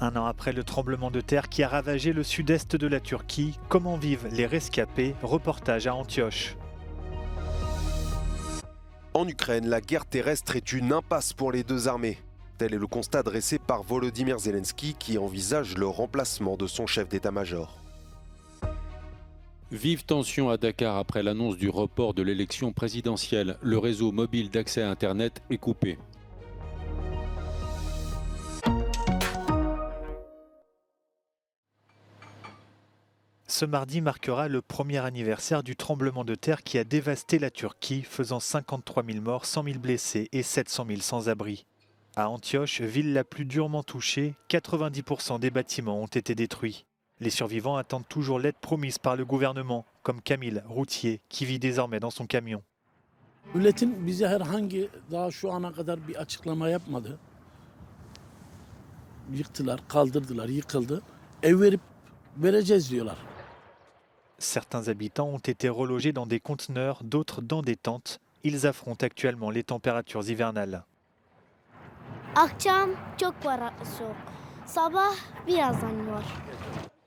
Un an après le tremblement de terre qui a ravagé le sud-est de la Turquie, comment vivent les rescapés? Reportage à Antioche. En Ukraine, la guerre terrestre est une impasse pour les deux armées. Tel est le constat dressé par Volodymyr Zelensky qui envisage le remplacement de son chef d'état-major. Vive tension à Dakar après l'annonce du report de l'élection présidentielle. Le réseau mobile d'accès à Internet est coupé. Ce mardi marquera le premier anniversaire du tremblement de terre qui a dévasté la Turquie, faisant 53 000 morts, 100 000 blessés et 700 000 sans-abri. À Antioche, ville la plus durement touchée, 90% des bâtiments ont été détruits. Les survivants attendent toujours l'aide promise par le gouvernement, comme Camille, routier, qui vit désormais dans son camion. Devletin bize herhangi daha şu ana kadar bir açıklama yapmadı. Yıktılar, kaldırdılar, yıkıldı. Ev vereceğiz diyorlar. Certains habitants ont été relogés dans des conteneurs, d'autres dans des tentes. Ils affrontent actuellement les températures hivernales. Akşam çok var soğuk. Sabah birazdan var.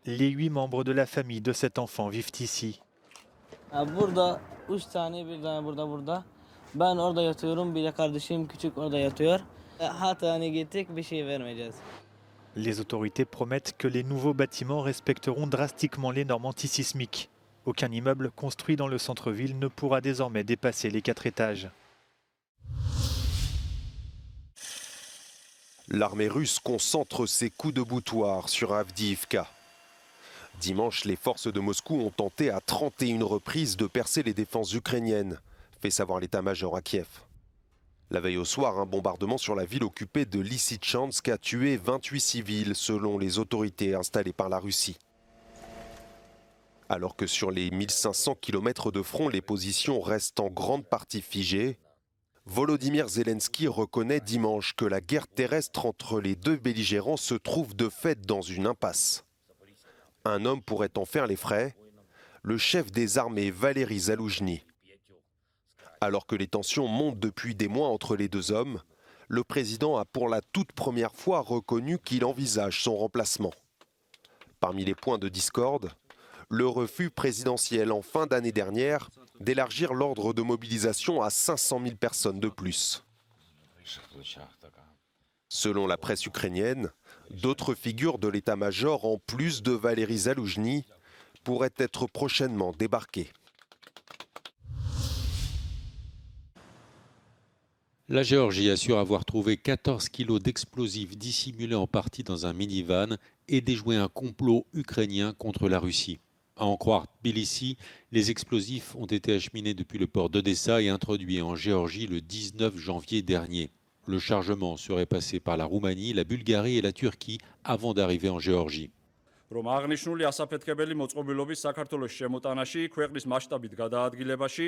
Les 8 membres de la famille de cet enfant vivent ici. Burada 3 tane bir tane burada. Ben orada yatıyorum, bir de kardeşim küçük orada yatıyor. Hastaneye gittik, bir şey vermeyeceğiz. Les autorités promettent que les nouveaux bâtiments respecteront drastiquement les normes antisismiques. Aucun immeuble construit dans le centre-ville ne pourra désormais dépasser les 4 étages. L'armée russe concentre ses coups de boutoir sur Avdiivka. Dimanche, les forces de Moscou ont tenté à 31 reprises de percer les défenses ukrainiennes, fait savoir l'état-major à Kiev. La veille au soir, un bombardement sur la ville occupée de Lysychansk a tué 28 civils selon les autorités installées par la Russie. Alors que sur les 1500 km de front, les positions restent en grande partie figées, Volodymyr Zelensky reconnaît dimanche que la guerre terrestre entre les deux belligérants se trouve de fait dans une impasse. Un homme pourrait en faire les frais, le chef des armées Valery Zaloujny. Alors que les tensions montent depuis des mois entre les deux hommes, le président a pour la toute première fois reconnu qu'il envisage son remplacement. Parmi les points de discorde, le refus présidentiel en fin d'année dernière d'élargir l'ordre de mobilisation à 500 000 personnes de plus. Selon la presse ukrainienne, d'autres figures de l'état-major, en plus de Valery Zaloujny, pourraient être prochainement débarquées. La Géorgie assure avoir trouvé 14 kilos d'explosifs dissimulés en partie dans un minivan et déjoué un complot ukrainien contre la Russie. À en croire Tbilissi, les explosifs ont été acheminés depuis le port d'Odessa et introduits en Géorgie le 19 janvier dernier. Le chargement serait passé par la Roumanie, la Bulgarie et la Turquie avant d'arriver en Géorgie. რომ აღნიშნული ასაფეთქებელი მოწყობილობის საქართველოს შემოტანაში ქვეყნის მასშტაბით გადაადგილებაში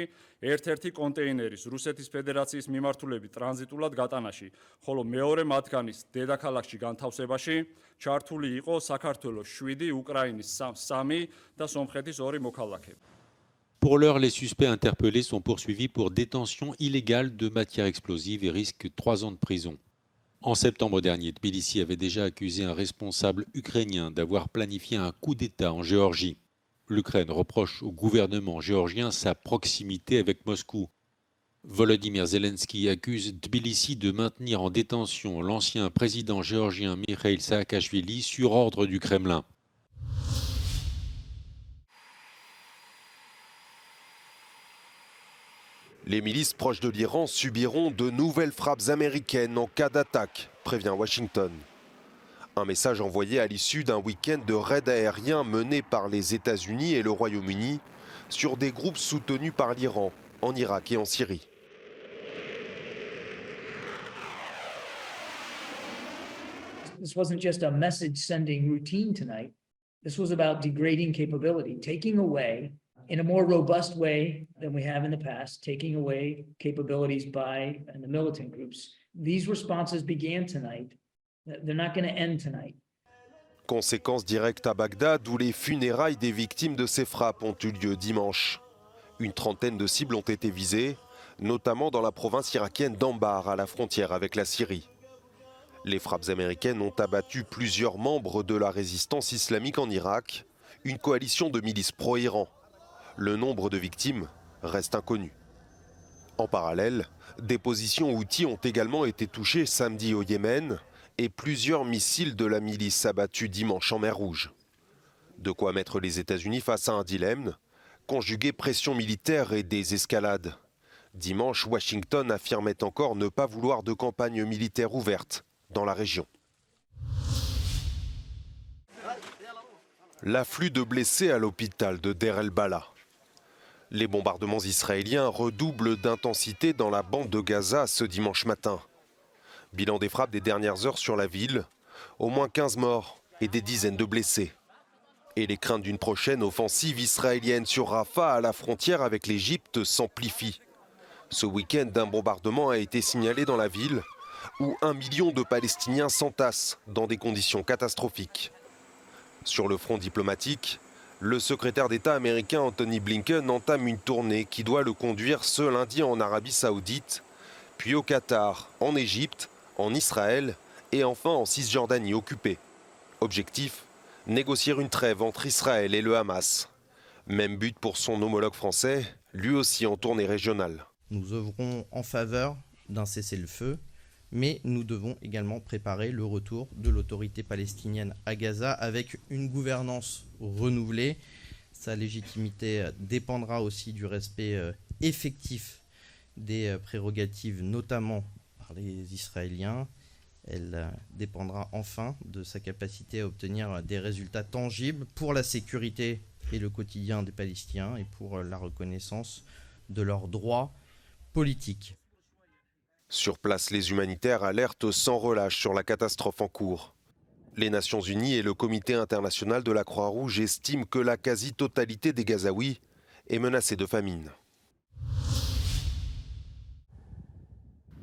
ერთ-ერთი კონტეინერის რუსეთის ფედერაციის მიმართულებით ტრანზიტულად გატანაში, ხოლო მეორე მათგანის დედაქალაქში განთავსებაში ჩართული იყო საქართველოს 7, უკრაინის 3 და სომხეთის 2 მოქალაქე. Pour l'heure, les suspects interpellés sont poursuivis pour détention illégale de matières explosives et risquent 3 ans de prison. En septembre dernier, Tbilissi avait déjà accusé un responsable ukrainien d'avoir planifié un coup d'État en Géorgie. L'Ukraine reproche au gouvernement géorgien sa proximité avec Moscou. Volodymyr Zelensky accuse Tbilissi de maintenir en détention l'ancien président géorgien Mikhail Saakashvili sur ordre du Kremlin. Les milices proches de l'Iran subiront de nouvelles frappes américaines en cas d'attaque, prévient Washington. Un message envoyé à l'issue d'un week-end de raids aériens menés par les États-Unis et le Royaume-Uni sur des groupes soutenus par l'Iran, en Irak et en Syrie. This wasn't just a message-sending routine tonight. This was about degrading capability, taking away, in a more robust way than we have in the past, taking away capabilities by the militant groups. These responses began tonight. They're not going to end tonight. Conséquence directe à Bagdad, où les funérailles des victimes de ces frappes ont eu lieu dimanche. Une trentaine de cibles ont été visées, notamment dans la province irakienne d'Anbar, à la frontière avec la Syrie. Les frappes américaines ont abattu plusieurs membres de la résistance islamique en Irak, une coalition de milices pro-Iran. Le nombre de victimes reste inconnu. En parallèle, des positions houthis ont également été touchées samedi au Yémen et plusieurs missiles de la milice abattus dimanche en mer Rouge. De quoi mettre les États-Unis face à un dilemme, conjuguer pression militaire et des escalades. Dimanche, Washington affirmait encore ne pas vouloir de campagne militaire ouverte dans la région. L'afflux de blessés à l'hôpital de Deir el-Bala. Les bombardements israéliens redoublent d'intensité dans la bande de Gaza ce dimanche matin. Bilan des frappes des dernières heures sur la ville, au moins 15 morts et des dizaines de blessés. Et les craintes d'une prochaine offensive israélienne sur Rafah à la frontière avec l'Égypte s'amplifient. Ce week-end, un bombardement a été signalé dans la ville où 1 million de Palestiniens s'entassent dans des conditions catastrophiques. Sur le front diplomatique, le secrétaire d'État américain Anthony Blinken entame une tournée qui doit le conduire ce lundi en Arabie Saoudite, puis au Qatar, en Égypte, en Israël et enfin en Cisjordanie occupée. Objectif, négocier une trêve entre Israël et le Hamas. Même but pour son homologue français, lui aussi en tournée régionale. Nous œuvrons en faveur d'un cessez-le-feu, mais nous devons également préparer le retour de l'autorité palestinienne à Gaza avec une gouvernance renouvelée. Sa légitimité dépendra aussi du respect effectif des prérogatives, notamment par les Israéliens. Elle dépendra enfin de sa capacité à obtenir des résultats tangibles pour la sécurité et le quotidien des Palestiniens et pour la reconnaissance de leurs droits politiques. Sur place, les humanitaires alertent sans relâche sur la catastrophe en cours. Les Nations Unies et le Comité international de la Croix-Rouge estiment que la quasi-totalité des Gazaouis est menacée de famine.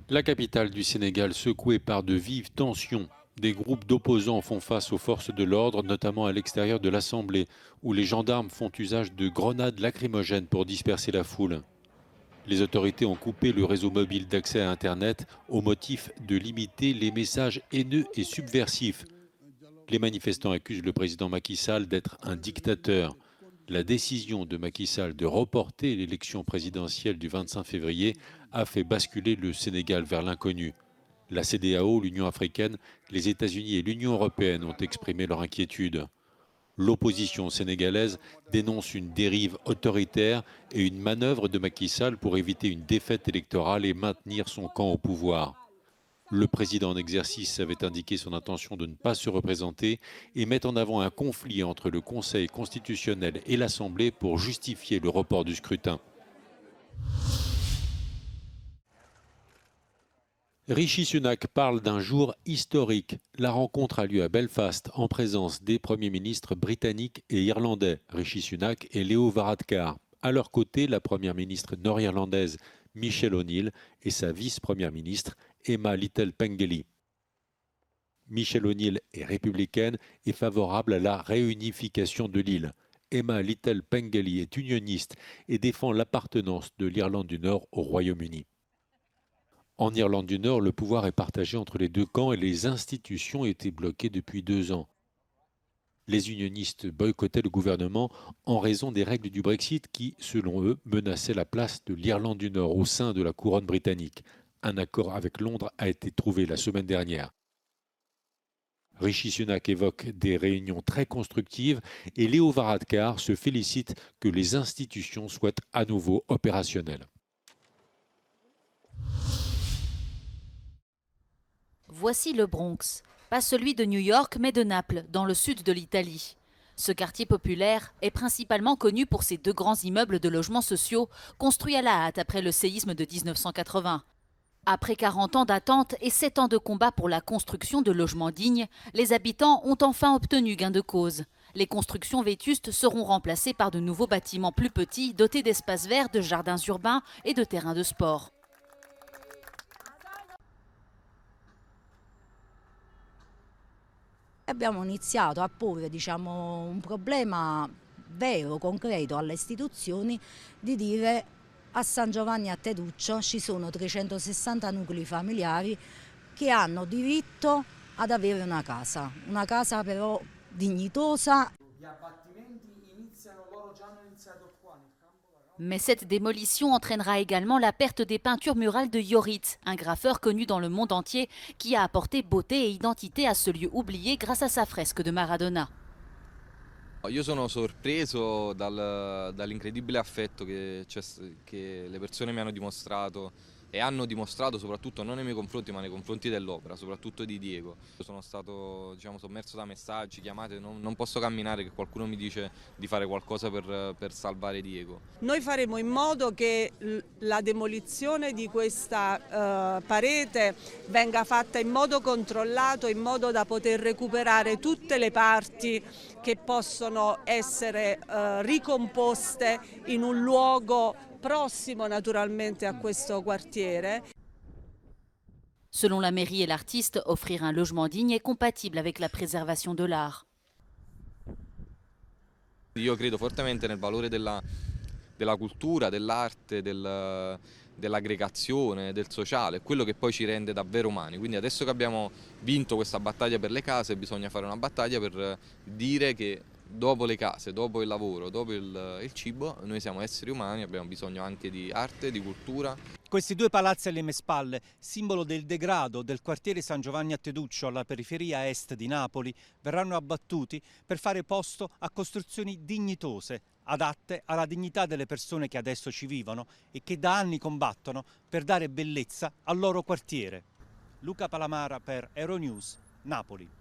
La capitale du Sénégal secouée par de vives tensions. Des groupes d'opposants font face aux forces de l'ordre, notamment à l'extérieur de l'Assemblée, où les gendarmes font usage de grenades lacrymogènes pour disperser la foule. Les autorités ont coupé le réseau mobile d'accès à Internet au motif de limiter les messages haineux et subversifs. Les manifestants accusent le président Macky Sall d'être un dictateur. La décision de Macky Sall de reporter l'élection présidentielle du 25 février a fait basculer le Sénégal vers l'inconnu. La CEDEAO, l'Union africaine, les États-Unis et l'Union européenne ont exprimé leur inquiétude. L'opposition sénégalaise dénonce une dérive autoritaire et une manœuvre de Macky Sall pour éviter une défaite électorale et maintenir son camp au pouvoir. Le président en exercice avait indiqué son intention de ne pas se représenter et met en avant un conflit entre le Conseil constitutionnel et l'Assemblée pour justifier le report du scrutin. Rishi Sunak parle d'un jour historique. La rencontre a lieu à Belfast en présence des premiers ministres britanniques et irlandais, Rishi Sunak et Leo Varadkar. À leur côté, la première ministre nord-irlandaise Michelle O'Neill et sa vice-première ministre Emma Little-Pengelly. Michelle O'Neill est républicaine et favorable à la réunification de l'île. Emma Little-Pengelly est unioniste et défend l'appartenance de l'Irlande du Nord au Royaume-Uni. En Irlande du Nord, le pouvoir est partagé entre les deux camps et les institutions étaient bloquées depuis 2 ans. Les unionistes boycottaient le gouvernement en raison des règles du Brexit qui, selon eux, menaçaient la place de l'Irlande du Nord au sein de la couronne britannique. Un accord avec Londres a été trouvé la semaine dernière. Rishi Sunak évoque des réunions très constructives et Leo Varadkar se félicite que les institutions soient à nouveau opérationnelles. Voici le Bronx, pas celui de New York mais de Naples, dans le sud de l'Italie. Ce quartier populaire est principalement connu pour ses 2 grands immeubles de logements sociaux construits à la hâte après le séisme de 1980. Après 40 ans d'attente et 7 ans de combat pour la construction de logements dignes, les habitants ont enfin obtenu gain de cause. Les constructions vétustes seront remplacées par de nouveaux bâtiments plus petits, dotés d'espaces verts, de jardins urbains et de terrains de sport. Abbiamo iniziato a porre, un problema vero, concreto alle istituzioni di dire a San Giovanni a Teduccio ci sono 360 nuclei familiari che hanno diritto ad avere una casa però dignitosa. Mais cette démolition entraînera également la perte des peintures murales de Jorit, un graffeur connu dans le monde entier qui a apporté beauté et identité à ce lieu oublié grâce à sa fresque de Maradona. Io sono sorpreso dall'incredibile affetto che le persone mi hanno dimostrato e hanno dimostrato soprattutto non nei miei confronti ma nei confronti dell'opera, soprattutto di Diego. Sono stato sommerso da messaggi, chiamate, non posso camminare, che qualcuno mi dice di fare qualcosa per salvare Diego. Noi faremo in modo che la demolizione di questa parete venga fatta in modo controllato, in modo da poter recuperare tutte le parti che possono essere ricomposte in un luogo prossimo naturalmente a questo quartiere. Selon la mairie et l'artiste, offrir un logement digne est compatible avec la préservation de l'art. Io credo fortemente nel valore della cultura, dell'arte, dell'aggregazione, del sociale, quello che poi ci rende davvero umani. Quindi adesso che abbiamo vinto questa battaglia per le case, bisogna fare una battaglia per dire che dopo le case, dopo il lavoro, dopo il cibo, noi siamo esseri umani, abbiamo bisogno anche di arte, di cultura. Questi due palazzi alle mie spalle, simbolo del degrado del quartiere San Giovanni a Teduccio, alla periferia est di Napoli, verranno abbattuti per fare posto a costruzioni dignitose, adatte alla dignità delle persone che adesso ci vivono e che da anni combattono per dare bellezza al loro quartiere. Luca Palamara per Euronews, Napoli.